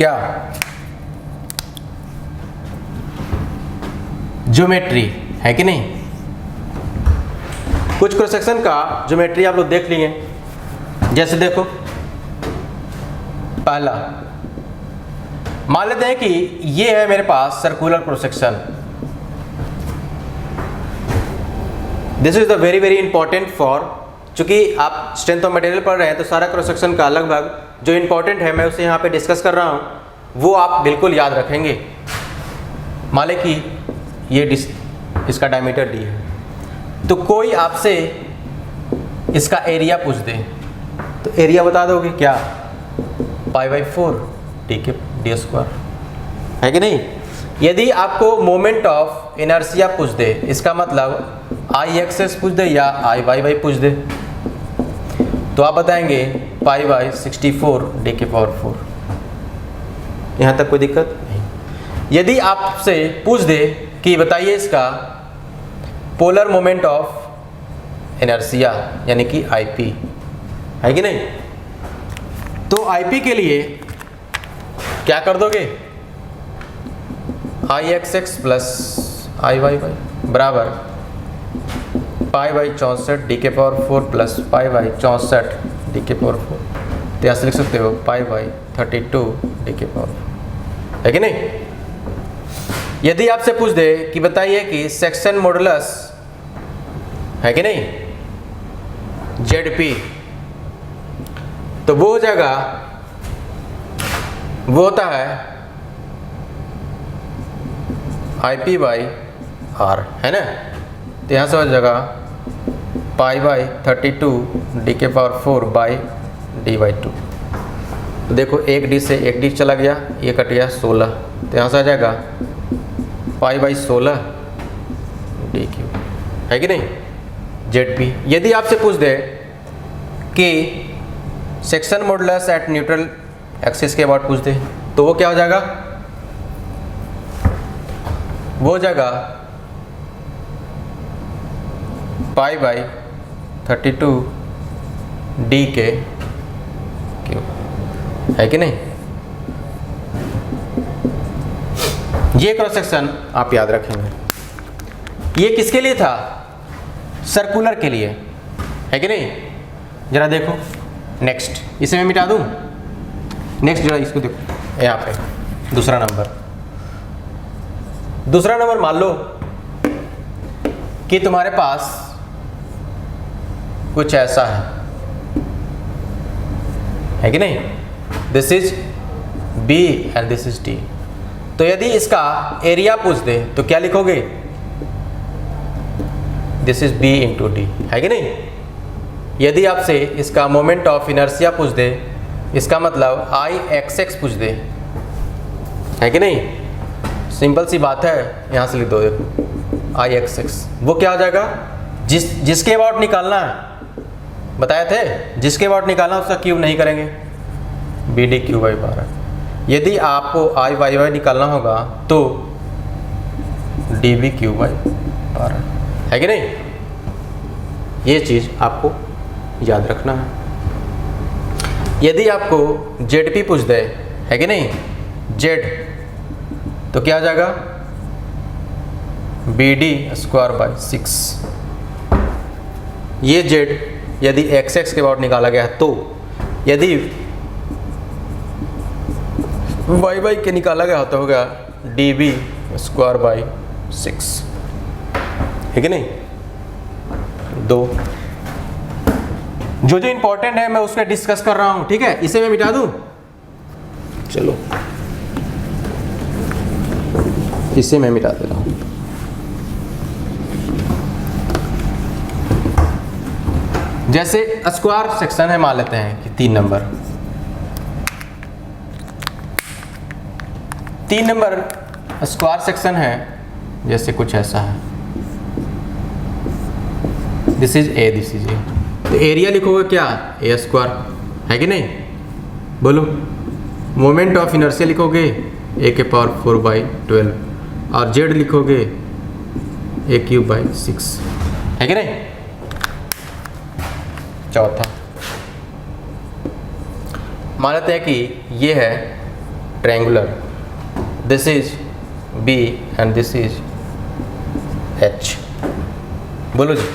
क्या, ज्योमेट्री है कि नहीं। कुछ क्रॉस सेक्शन का ज्योमेट्री आप लोग देख लिए, जैसे देखो पहला मान लेते हैं कि ये है मेरे पास circular cross section. This is the very very important for, चूंकि आप स्ट्रेंथ ऑफ मटेरियल पढ़ रहे हैं तो सारा क्रॉस सेक्शन का लगभग जो इंपॉर्टेंट है मैं उसे यहाँ पे डिस्कस कर रहा हूँ, वो आप बिल्कुल याद रखेंगे। मान लें कि ये इसका डायमीटर डी है, तो कोई आपसे इसका एरिया पूछ दे तो एरिया बता दोगे क्या, π/4 ठीक है, डी स्क्वायर है कि नहीं। यदि आपको मोमेंट ऑफ इनर्शिया पूछ दे, इसका मतलब Ix पूछ दे या Iy पूछ दे, तो आप बताएंगे π/64 d⁴। यहाँ तक कोई दिक्कत नहीं। यदि आपसे पूछ दे कि बताइए इसका पोलर मोमेंट ऑफ इनर्शिया यानी कि Ip है कि नहीं, तो Ip के लिए क्या कर दोगे, Ixx प्लस Iyy बराबर π/64 d⁴ प्लस π/64 d⁴। तो यहाँ से लिख सकते हो π/32 d⁴, है कि नहीं। यदि आपसे पूछ दे कि बताइए कि सेक्शन मॉडुलस है कि नहीं ZP, तो वो हो जाएगा, वो होता है Ip/R है ना। तो यहाँ से हो जाएगा π/32 d⁴/d/2। तो देखो एक डी से एक डी चला गया, ये कट गया 16, तो यहाँ से आ जाएगा π/16 d³ है कि नहीं ZP। यदि आपसे पूछ दे कि section modulus at neutral axis के अबाउट पूछ दे, तो वो क्या हो जाएगा, वो हो जाएगा π/32 d⁵ है कि नहीं। ये क्रॉस सेक्शन आप याद रखेंगे। ये किसके लिए था, सर्कुलर के लिए है कि नहीं। जरा देखो नेक्स्ट, इसे मैं मिटा दूं, नेक्स्ट जरा इसको देखो, यहाँ पे दूसरा नंबर मान लो कि तुम्हारे पास कुछ ऐसा है कि नहीं, this is B and this is D। तो यदि इसका एरिया पूछ दे तो क्या लिखोगे, this is B into D है कि नहीं। यदि आपसे इसका मोमेंट ऑफ इनर्शिया पूछ दे, इसका मतलब Ixx पूछ दे है कि नहीं, सिंपल सी बात है, यहाँ से लिख दो देखो Ixx, वो क्या हो जाएगा, जिसके अबाउट निकालना है, बताए थे जिसके अबाउट निकालना उसका क्यूब नहीं करेंगे, BD³/12। यदि आपको Iyy निकालना होगा तो DB³/12 है कि नहीं। ये चीज़ आपको याद रखना है। यदि आपको ZP पूछ दे है कि नहीं, Z, तो क्या हो जाएगा, BD²/6। ये Z यदि XX के अबाउट निकाला गया तो, यदि YY के निकाला गया तो होगा DB²/6 है कि नहीं। दो जो इंपॉर्टेंट है मैं उसका डिस्कस कर रहा हूं, ठीक है। इसे मैं मिटा दूं, चलो इसे मैं मिटा दे रहा हूं। जैसे स्क्वायर सेक्शन है, मान लेते हैं कि 3 नंबर स्क्वायर सेक्शन है, जैसे कुछ ऐसा है, this is A, this is A। तो एरिया लिखोगे क्या, A² है कि नहीं, बोलो। मोमेंट ऑफ इनर्शिया लिखोगे A⁴/12 और Z लिखोगे A³/6 है कि नहीं। चौथा मान लेते हैं कि ये है triangular. This is B and this is H. बोलो जी,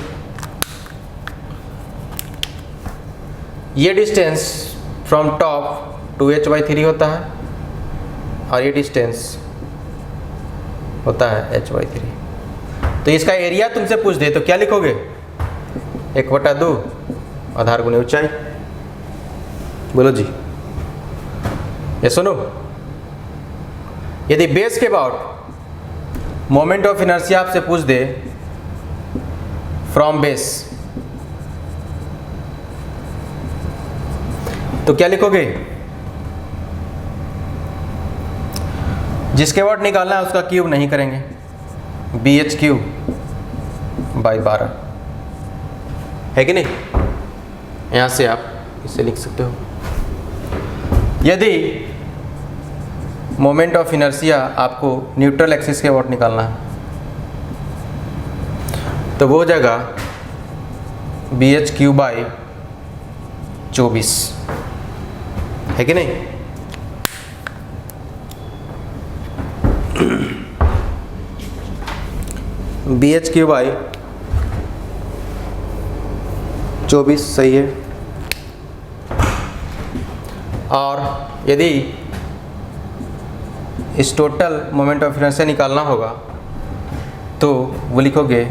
ये distance from top to h/3 होता है और ये डिस्टेंस होता है h/3। तो इसका एरिया तुमसे पूछ दे तो क्या लिखोगे? 1/2 आधार गुने ऊंचाई। बोलो जी, ये सुनो, यदि बेस के अबाउट मोमेंट ऑफ इनर्शिया आपसे पूछ दे फ्रॉम बेस, तो क्या लिखोगे? जिसके अबाउट निकालना है उसका क्यूब नहीं करेंगे, BH3/12 है कि नहीं? यहां से आप इसे लिख सकते हो। यदि मोमेंट ऑफ इनर्शिया आपको न्यूट्रल एक्सिस के अबाउट निकालना है तो वो जगह BH3/24 है कि नहीं? BH3/24 सही है। और यदि इस टोटल मोमेंट ऑफ इनर्शिया निकालना होगा तो वो लिखोगे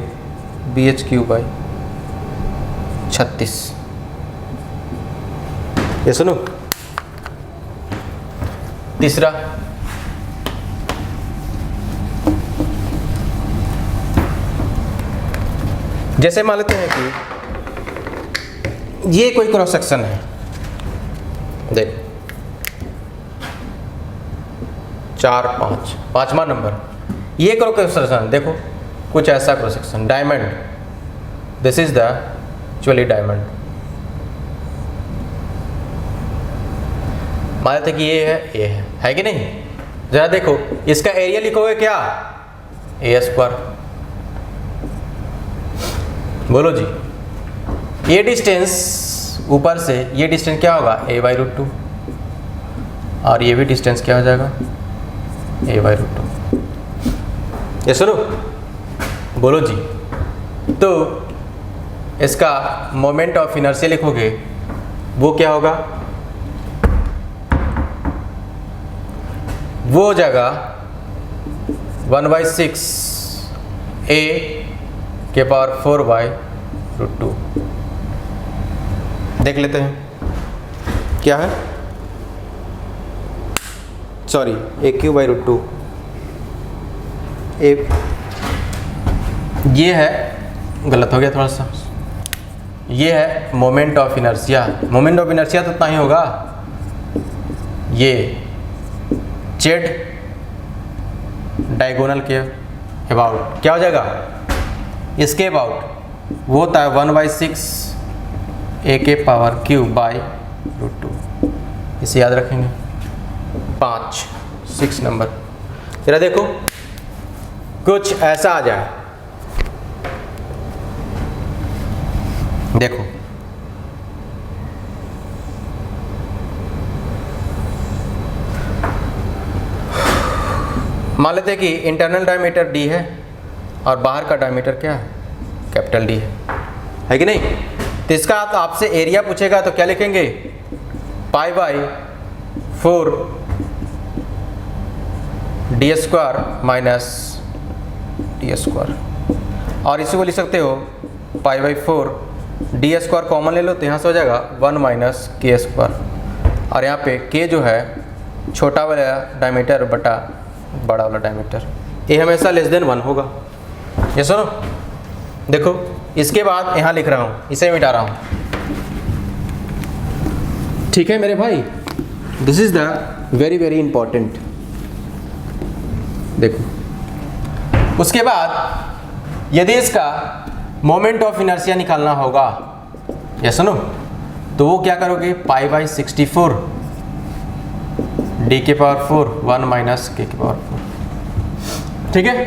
BH3/36। ये सुनो, तीसरा, जैसे मान लेते हैं कि ये कोई क्रॉस सेक्शन है, देखो 4, 5, 5वां नंबर, ये क्रॉस सेक्शन देखो, कुछ ऐसा cross section, diamond, this is the actually diamond. मान लेते कि ये है कि नहीं? जरा देखो, इसका एरिया लिखोगे क्या? A²। बोलो जी, ये डिस्टेंस ऊपर से, ये डिस्टेंस क्या होगा? A/√2। और ये भी डिस्टेंस क्या हो जाएगा? A/√2। ये सुनो, बोलो जी, तो इसका मोमेंट ऑफ इनर्शिया लिखोगे, वो क्या होगा? वो जगह 1/6 A⁴/√2। देख लेते हैं क्या है, सॉरी AQ/√2। ये है, गलत हो गया थोड़ा सा, ये है moment of inertia. Moment of inertia तो उतना ही होगा, ये जेड डायगोनल के अबाउट क्या हो जाएगा? इसके अबाउट वो होता है 1/6 A⁴/√2। इसे याद रखेंगे। 6 नंबर। जरा देखो, कुछ ऐसा आ जाए, देखो मान लेते हैं कि इंटरनल डायमीटर D है और बाहर का डायमीटर क्या है? कैपिटल D है कि नहीं? तो इसका आपसे एरिया पूछेगा तो क्या लिखेंगे? π/4 d² - d²। और इसी को लिख सकते हो π/4 d² कॉमन ले लो तो यहाँ से हो जाएगा 1 - k²। और यहाँ पे k जो है छोटा वाला डायमीटर बटा बड़ा वाला डायमीटर, ये हमेशा <1 होगा। ये सुनो, देखो इसके बाद यहाँ लिख रहा हूँ, इसे मिटा रहा हूँ, ठीक है मेरे भाई? This is the very very important. देखो उसके बाद यदि इसका मोमेंट ऑफ इनर्शिया निकालना होगा, या सुनो, तो वो क्या करोगे? π/64 d⁴ 1 - k⁴। ठीक है।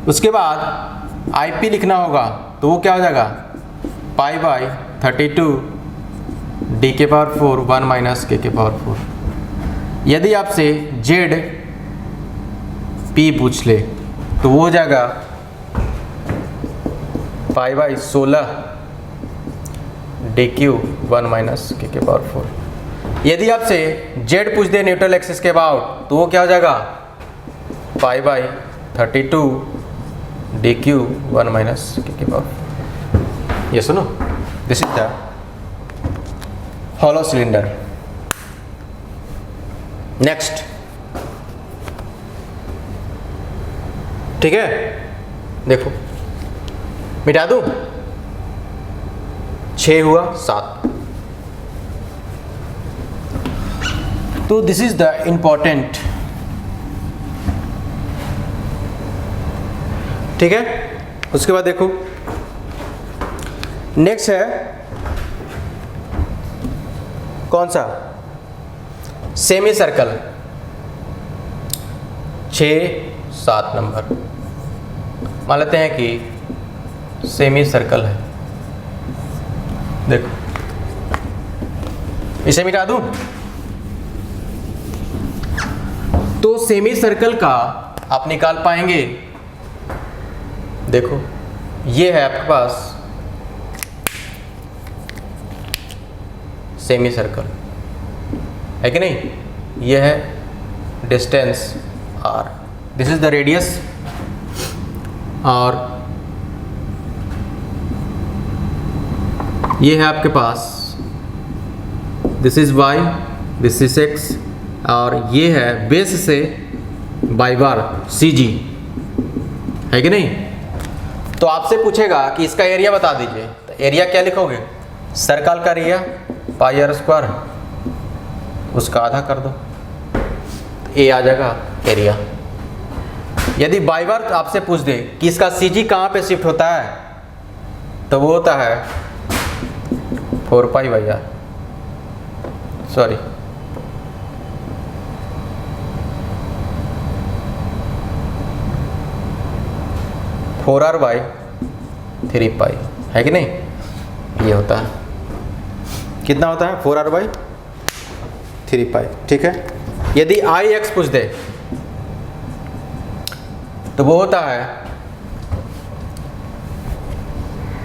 उसके बाद IP लिखना होगा तो वो क्या हो जाएगा? π/32 d⁴ 1 - k⁴। यदि आपसे जेड पी पूछ ले तो वो हो जाएगा pi by 16 D Q 1 minus के पावर 4। यदि आपसे जेड पूछ दे न्यूट्रल एक्सिस के अबाउट तो वो क्या हो जाएगा pi by 32 D Q 1 minus के पावर। ये सुनो, this is the hollow cylinder. Next, ठीक है, देखो मिटा दूं, 6 हुआ 7। तो दिस इज द इंपॉर्टेंट, ठीक है। उसके बाद देखो नेक्स्ट है कौन सा, सेमी सर्कल, 6-7 नंबर। मान लेते हैं कि सेमी सर्कल है, देखो इसे मिटा दूं तो सेमी सर्कल का आप निकाल पाएंगे। देखो ये है आपके पास सेमी सर्कल, है कि नहीं, ये है distance r, this is the radius, और ये है आपके पास this is y, this is x, और ये है बेस से बाई बार CG, है कि नहीं। तो आपसे पूछेगा कि इसका एरिया बता दीजिए, तो एरिया क्या लिखोगे, सर्कल का एरिया पाई r स्क्वायर, उसका आधा कर दो, ए आ जाएगा एरिया। यदि बाई बार आपसे पूछ दे कि इसका CG कहाँ पे शिफ्ट होता है तो वो होता है 4 pi by r, sorry 4r by 3 पाई, है कि नहीं। ये होता है, कितना होता है 4r बाई 3 पाई, ठीक है। यदि Ix पूछ दे तो वो होता है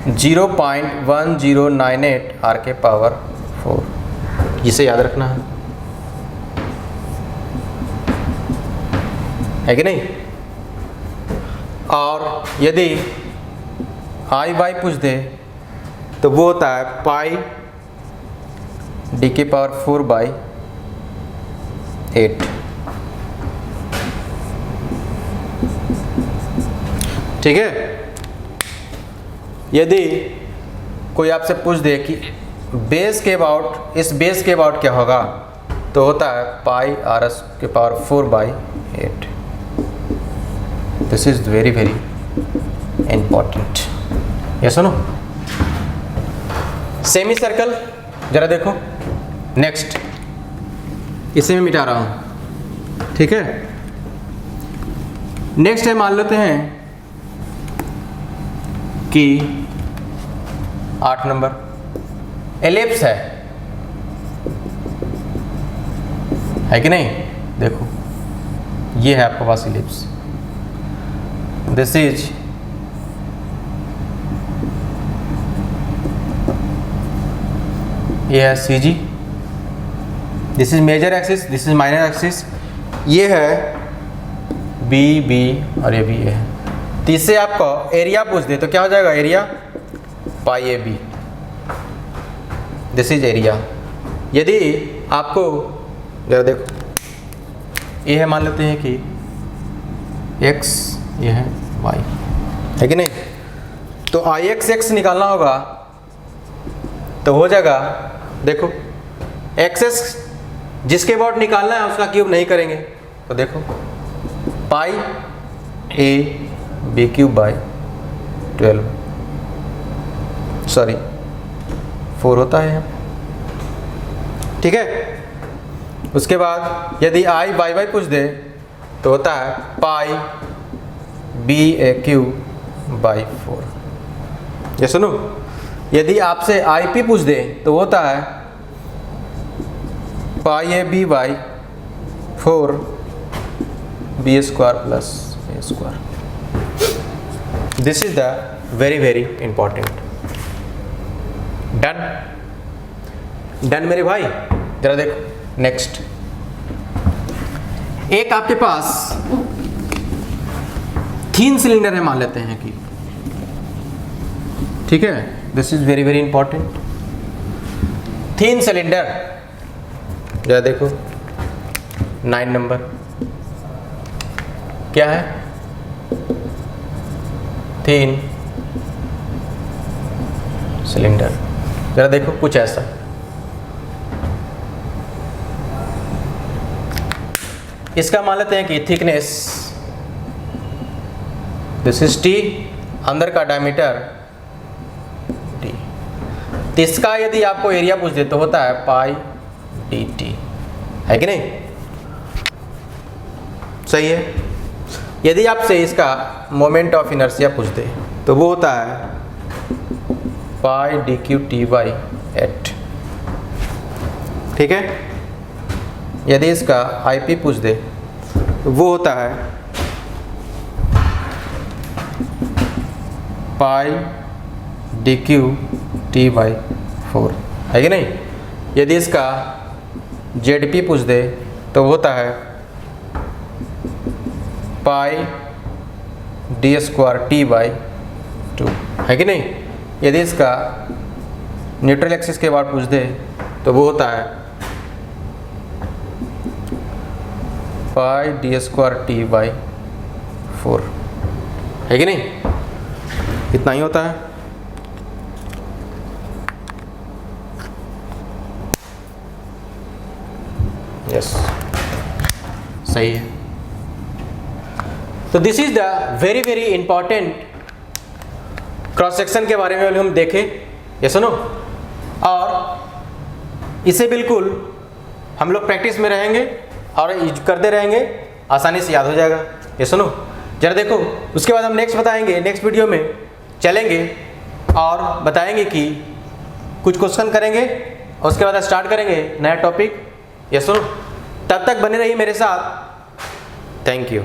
0.1098 r के पावर 4, जिसे याद रखना है कि नहीं। और यदि I पूछ दे तो वो होता है पाई डी के पावर 4 बाई 8, ठीक है। यदि कोई आपसे पूछ दे कि बेस के अबाउट, इस बेस के अबाउट क्या होगा, तो होता है पाई r के power 4 by 8। This is very very important. ये सुनो, सेमी सर्कल जरा देखो, नेक्स्ट इसे मैं मिटा रहा हूं, ठीक है। नेक्स्ट है, मान लेते हैं कि 8 नंबर एलिप्स है कि नहीं। देखो ये है आपके पास एलिप्स, दिस इज ये है CG, this is major axis, this is minor axis, ये है BB और ये भी ये है। तो इससे आपको एरिया पूछ दे तो क्या हो जाएगा, area pi AB, this is area. यदि आपको जरा देखो, ये है, मान लेते हैं कि x, ये है y, है कि नहीं। तो Ix निकालना होगा तो हो जाएगा, देखो XS जिसके अबाउट निकालना है उसका क्यूब नहीं करेंगे, तो देखो पाई AB क्यूब बाई 12, सॉरी 4 होता है, ठीक है। उसके बाद यदि I पूछ दे तो होता है पाई BA क्यूब बाई 4। ये सुनो, यदि आपसे IP पूछ दे तो होता है पाई AB by 4b² plus a²। This is the very very important. Done done मेरे भाई। जरा देखो नेक्स्ट, एक आपके पास 3 सिलेंडर है मान लेते हैं कि, ठीक है, this is very very important. 3 cylinder, जरा देखो 9 नंबर क्या है, 3 सिलेंडर। जरा देखो कुछ ऐसा, इसका मान लेते हैं कि थिकनेस दिस इज टी, अंदर का डायमीटर टी। तो इसका यदि आपको एरिया पूछ दे तो होता है पाई डी टी, है कि नहीं? सही है। यदि आपसे इसका मोमेंट ऑफ इनर्शिया पूछ दे तो वो होता है पाई डी क्यू टी बाई 8, ठीक है। यदि इसका आईपी पूछ दे तो वो होता है पाई डी क्यू टी बाई 4, है कि नहीं? यदि इसका जेडपी पूछ दे तो होता है पाई d² टी बाई 2, है कि नहीं? यदि इसका न्यूट्रल एक्सिस के बाद पूछ दे तो वो होता है पाई d² टी बाई 4, है कि नहीं? इतना ही होता है। यस, सही है। तो this is the very very important cross section के बारे में हम देखें, ये सुनो, और इसे बिल्कुल हम लोग प्रैक्टिस में रहेंगे और करते रहेंगे, आसानी से याद हो जाएगा। ये सुनो जरा देखो, उसके बाद हम नेक्स्ट बताएंगे, नेक्स्ट वीडियो में चलेंगे और बताएंगे कि कुछ क्वेश्चन करेंगे और उसके बाद स्टार्ट करेंगे नया टॉपिक। ये सुनो, तब तक बने रहिए मेरे साथ। Thank you.